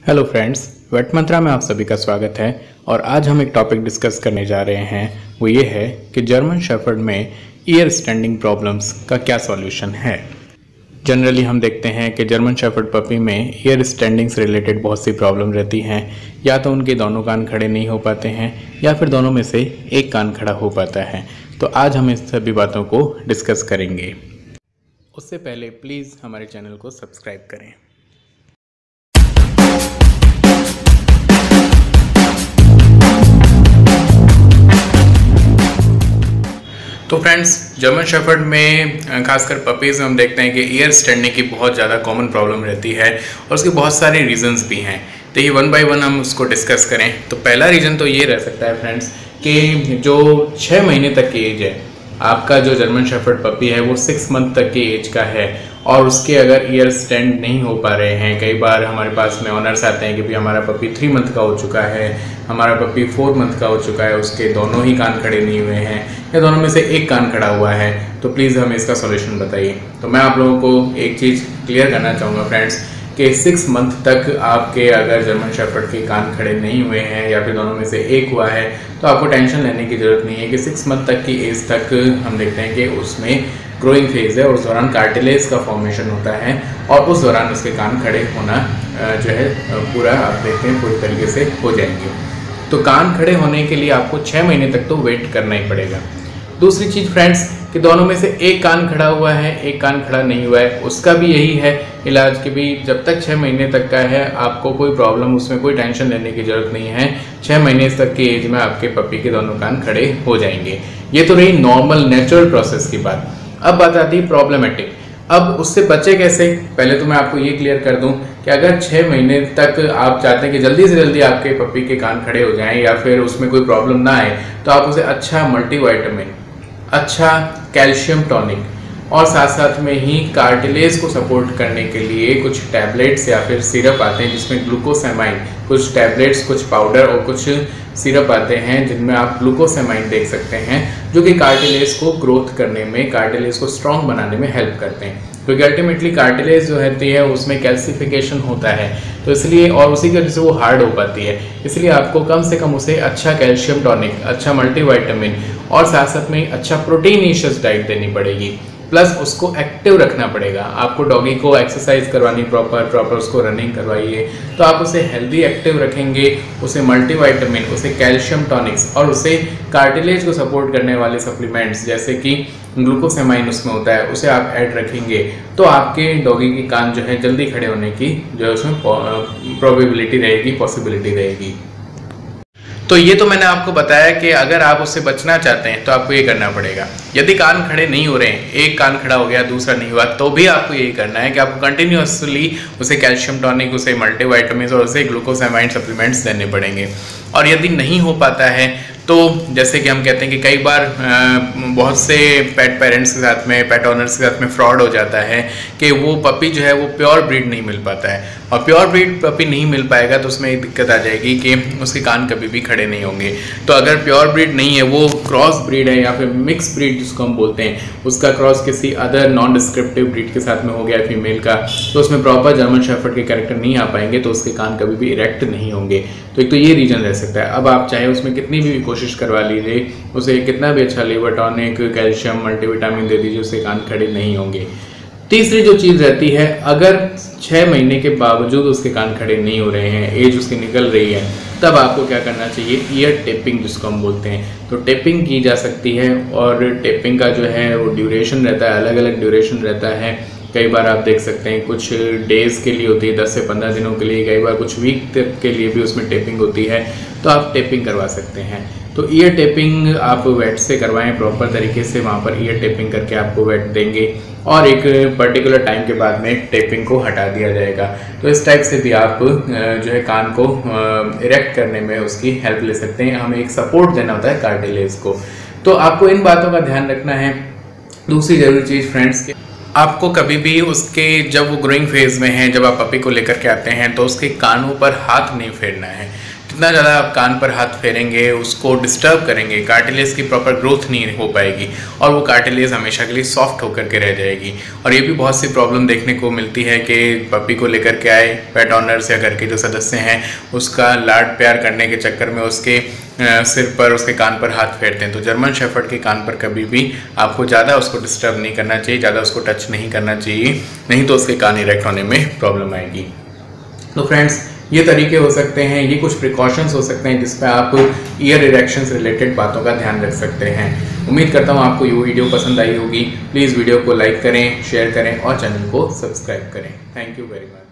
Hello friends, wait मंत्रा में आप सभी का स्वागत है। और आज हम एक टॉपिक डिस्कस करने जा रहे हैं। वो ये है कि जर्मन शेफर्ड में ईयर स्टैंडिंग प्रॉब्लम्स का क्या सॉल्यूशन है। जनरली हम देखते हैं कि जर्मन शेफर्ड पपी में ईयर स्टैंडिंग से रिलेटेड बहुत सी प्रॉब्लम रहती हैं। या तो उनके दोनों कान खड़े नहीं हो पाते हैं या फिर दोनों में से एक कान खड़ा हो पाता है। तो आज हम इस सभी बातों को डिस्कस करेंगे। उससे पहले प्लीज़ हमारे चैनल को सब्सक्राइब करें। तो फ्रेंड्स, जर्मन शेफर्ड में खासकर पपीज़ में हम देखते हैं कि ईयर स्टैंडिंग की बहुत ज़्यादा कॉमन प्रॉब्लम रहती है और उसके बहुत सारे रीजंस भी हैं। तो ये वन बाय वन हम उसको डिस्कस करें। तो पहला रीज़न तो ये रह सकता है फ्रेंड्स कि जो 6 महीने तक की एज है, आपका जो जर्मन शेफर्ड पपी है वो 6 मंथ तक की एज का है और उसके अगर ईयर स्टैंड नहीं हो पा रहे हैं। कई बार हमारे पास में ऑनर्स आते हैं कि भाई हमारा पपी 3 मंथ का हो चुका है, हमारा पपी 4 मंथ का हो चुका है, उसके दोनों ही कान खड़े नहीं हुए हैं या दोनों में से एक कान खड़ा हुआ है, तो प्लीज़ हमें इसका सॉल्यूशन बताइए। तो मैं आप लोगों को एक चीज़ क्लियर करना चाहूँगा फ्रेंड्स कि 6 मंथ तक आपके अगर जर्मन शेफर्ड के कान खड़े नहीं हुए हैं या फिर दोनों में से एक हुआ है तो आपको टेंशन लेने की ज़रूरत नहीं है कि 6 मंथ तक की एज तक हम देखते हैं कि उसमें ग्रोइंग फेज है और उस दौरान कार्टिलेज का फॉर्मेशन होता है और उस दौरान उसके कान खड़े होना जो है पूरा आप देखते हैं पूरी तरीके से हो जाएंगे। तो कान खड़े होने के लिए आपको 6 महीने तक तो वेट करना ही पड़ेगा। दूसरी चीज़ फ्रेंड्स कि दोनों में से एक कान खड़ा हुआ है, एक कान खड़ा नहीं हुआ है, उसका भी यही है इलाज कि भी जब तक 6 महीने तक का है आपको कोई प्रॉब्लम, उसमें कोई टेंशन लेने की ज़रूरत नहीं है। 6 महीने तक की एज में आपके पपी के दोनों कान खड़े हो जाएंगे। ये तो रही नॉर्मल नेचुरल प्रोसेस की बात। अब बात आती है प्रॉब्लमेटिक। अब उससे बचे कैसे? पहले तो मैं आपको ये क्लियर कर दूं कि अगर 6 महीने तक आप चाहते हैं कि जल्दी से जल्दी आपके पपी के कान खड़े हो जाएं या फिर उसमें कोई प्रॉब्लम ना आए, तो आप उसे अच्छा मल्टीविटामिन, अच्छा कैल्शियम टॉनिक और साथ साथ में ही कार्टिलेज को सपोर्ट करने के लिए कुछ टैबलेट्स या फिर सिरप आते हैं जिसमें ग्लूकोसेमाइन, कुछ टैबलेट्स, कुछ पाउडर और कुछ सिरप आते हैं जिनमें आप ग्लूकोसेमाइन देख सकते हैं, जो कि कार्टिलेज को ग्रोथ करने में, कार्टिलेज को स्ट्रॉन्ग बनाने में हेल्प करते हैं। क्योंकि अल्टीमेटली कार्टिलेज जो रहती है उसमें कैल्सिफिकेशन होता है, तो इसलिए और उसी की वजह से वो हार्ड हो पाती है। इसलिए आपको कम से कम उसे अच्छा कैल्शियम टॉनिक, अच्छा मल्टीविटामिन और साथ साथ में अच्छा प्रोटीनिशियस डाइट देनी पड़ेगी। प्लस उसको एक्टिव रखना पड़ेगा। आपको डॉगी को एक्सरसाइज करवानी, प्रॉपर उसको रनिंग करवाइए, तो आप उसे हेल्दी एक्टिव रखेंगे, उसे मल्टीविटामिन, उसे कैल्शियम टॉनिक्स और उसे कार्टिलेज को सपोर्ट करने वाले सप्लीमेंट्स जैसे कि ग्लूकोसेमाइन उसमें होता है, उसे आप ऐड रखेंगे तो आपके डॉगी के कान जो है जल्दी खड़े होने की जो है उसमें प्रोबेबिलिटी रहेगी, पॉसिबिलिटी रहेगी। तो ये तो मैंने आपको बताया कि अगर आप उससे बचना चाहते हैं तो आपको ये करना पड़ेगा। यदि कान खड़े नहीं हो रहे हैं, एक कान खड़ा हो गया दूसरा नहीं हुआ, तो भी आपको यही करना है कि आपको कंटिन्यूअसली उसे कैल्शियम टॉनिक, उसे मल्टीविटामिन और उसे ग्लूकोसेमाइन सप्लीमेंट्स देने पड़ेंगे। और यदि नहीं हो पाता है तो जैसे कि हम कहते हैं कि कई बार बहुत से पेट पेरेंट्स के साथ में, पेट ऑनर्स के साथ में फ्रॉड हो जाता है कि वो पपी जो है वो प्योर ब्रीड नहीं मिल पाता है और प्योर ब्रीड पपी नहीं मिल पाएगा तो उसमें एक दिक्कत आ जाएगी कि उसके कान कभी भी खड़े नहीं होंगे। तो अगर प्योर ब्रीड नहीं है, वो क्रॉस ब्रीड है या फिर मिक्स ब्रीड जिसको हम बोलते हैं, उसका क्रॉस किसी अदर नॉन डिस्क्रिप्टिव ब्रीड के साथ में हो गया फीमेल का, तो उसमें प्रॉपर जर्मन शेफर्ड के कैरेक्टर नहीं आ पाएंगे, तो उसके कान कभी भी इरेक्ट नहीं होंगे। तो एक तो ये रीजन रह सकता है। अब आप चाहे उसमें कितनी भी कोशिश करवा लीजिए, उसे कितना भी अच्छा लीवर टॉनिक, कैल्शियम, मल्टीविटामिन दे दीजिए, उससे कान खड़े नहीं होंगे। तीसरी जो चीज़ रहती है, अगर 6 महीने के बावजूद उसके कान खड़े नहीं हो रहे हैं, एज उसकी निकल रही है, तब आपको क्या करना चाहिए? ईयर टेपिंग जिसको हम बोलते हैं। तो टेपिंग की जा सकती है और टेपिंग का जो है वो ड्यूरेशन रहता है, अलग अलग ड्यूरेशन रहता है। कई बार आप देख सकते हैं कुछ डेज़ के लिए होती है, 10 से 15 दिनों के लिए, कई बार कुछ वीक तक के लिए भी उसमें टेपिंग होती है, तो आप टेपिंग करवा सकते हैं। तो ईयर टेपिंग आप वेट से करवाएं प्रॉपर तरीके से, वहाँ पर ईयर टेपिंग करके आपको वेट देंगे और एक पर्टिकुलर टाइम के बाद में टेपिंग को हटा दिया जाएगा। तो इस टाइप से भी आप जो है कान को इरेक्ट करने में उसकी हेल्प ले सकते हैं। हमें एक सपोर्ट देना होता है कार्टिलेज को। तो आपको इन बातों का ध्यान रखना है। दूसरी जरूरी चीज़ फ्रेंड्स, आपको कभी भी उसके, जब वो ग्रोइंग फेज में है, जब आप पपी को लेकर के आते हैं तो उसके कानों पर हाथ नहीं फेरना है। जितना ज़्यादा आप कान पर हाथ फेरेंगे, उसको डिस्टर्ब करेंगे, कार्टिलेज की प्रॉपर ग्रोथ नहीं हो पाएगी और वो कार्टिलेज हमेशा के लिए सॉफ्ट होकर के रह जाएगी। और ये भी बहुत सी प्रॉब्लम देखने को मिलती है कि पपी को लेकर के आए पेट ऑनर्स या घर के जो सदस्य हैं उसका लाड प्यार करने के चक्कर में उसके सिर पर, उसके कान पर हाथ फेरते हैं। तो जर्मन शेफर्ड के कान पर कभी भी आपको ज़्यादा उसको डिस्टर्ब नहीं करना चाहिए, ज़्यादा उसको टच नहीं करना चाहिए, नहीं तो उसके कान इरेक्ट होने में प्रॉब्लम आएगी। तो फ्रेंड्स, ये तरीके हो सकते हैं, ये कुछ प्रिकॉशंस हो सकते हैं जिस पर आप ईयर इरेक्शन से रिलेटेड बातों का ध्यान रख सकते हैं। उम्मीद करता हूँ आपको ये वीडियो पसंद आई होगी। प्लीज़ वीडियो को लाइक करें, शेयर करें और चैनल को सब्सक्राइब करें। Thank you very much.